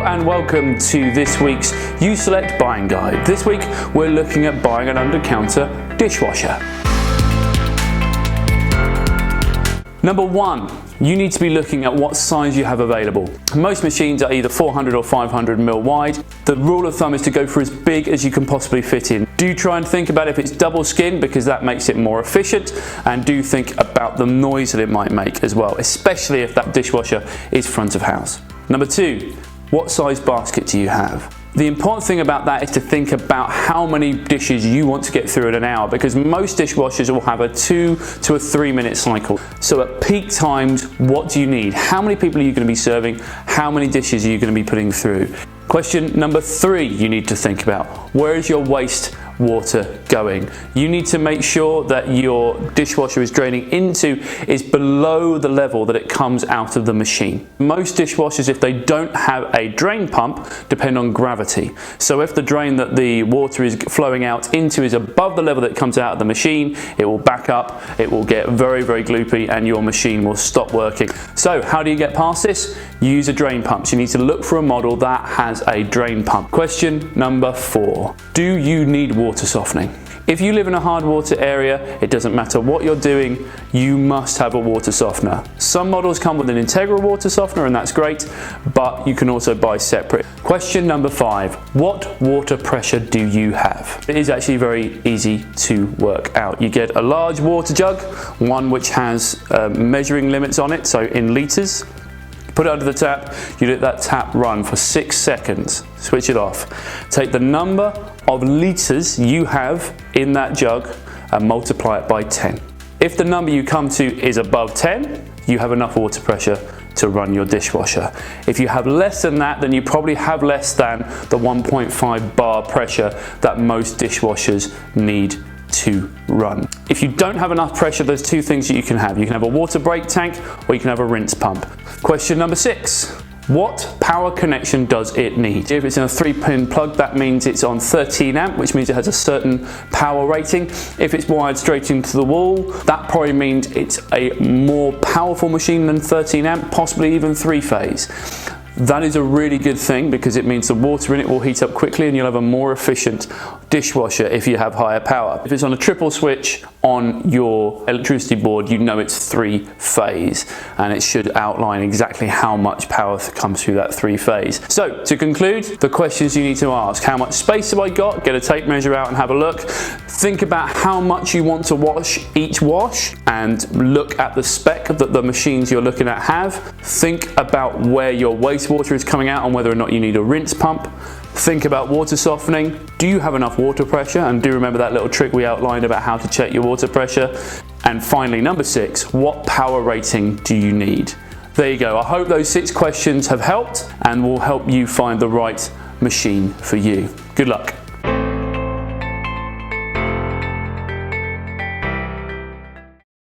and welcome to this week's You Select Buying Guide. This week we're looking at buying an under-counter dishwasher. Number one, you need to be looking at what size you have available. Most machines are either 400 or 500 mil wide. The rule of thumb is to go for as big as you can possibly fit in. Do try and think about if it's double skin, because that makes it more efficient, and do think about the noise that it might make as well, especially if that dishwasher is front of house. Number two, what size basket do you have? The important thing about that is to think about how many dishes you want to get through in an hour, because most dishwashers will have a 2 to 3 minute cycle. So at peak times, what do you need? How many people are you going to be serving? How many dishes are you going to be putting through? Question number three you need to think about: where is your waste water going? You need to make sure that your dishwasher is draining into is below the level that it comes out of the machine. Most dishwashers, if they don't have a drain pump, depend on gravity. So if the drain that the water is flowing out into is above the level that it comes out of the machine, it will back up, it will get very, very gloopy, and your machine will stop working. So how do you get past this? Use a drain pump. So you need to look for a model that has a drain pump. Question number four: do you need water softening? If you live in a hard water area, it doesn't matter what you're doing, you must have a water softener. Some models come with an integral water softener, and that's great, but you can also buy separate. Question number five: what water pressure do you have? It is actually very easy to work out. You get a large water jug, one which has measuring limits on it, so in litres. Put it under the tap, you let that tap run for 6 seconds, switch it off. Take the number of litres you have in that jug and multiply it by 10. If the number you come to is above 10, you have enough water pressure to run your dishwasher. If you have less than that, then you probably have less than the 1.5 bar pressure that most dishwashers need to run. If you don't have enough pressure, there's two things that you can have. You can have a water break tank, or you can have a rinse pump. Question number six: what power connection does it need? If it's in a 3-pin plug, that means it's on 13 amp, which means it has a certain power rating. If it's wired straight into the wall, that probably means it's a more powerful machine than 13 amp, possibly even 3-phase. That is a really good thing, because it means the water in it will heat up quickly and you'll have a more efficient dishwasher if you have higher power. If it's on a triple switch on your electricity board, you know it's 3-phase, and it should outline exactly how much power comes through that 3-phase. So to conclude, the questions you need to ask: how much space have I got? Get a tape measure out and have a look. Think about how much you want to wash each wash, and look at the spec that the machines you're looking at have. Think about where your wastewater is coming out and whether or not you need a rinse pump. Think about water softening. Do you have enough water pressure? And do remember that little trick we outlined about how to check your water pressure. And finally, number six: what power rating do you need? There you go. I hope those 6 questions have helped and will help you find the right machine for you. Good luck.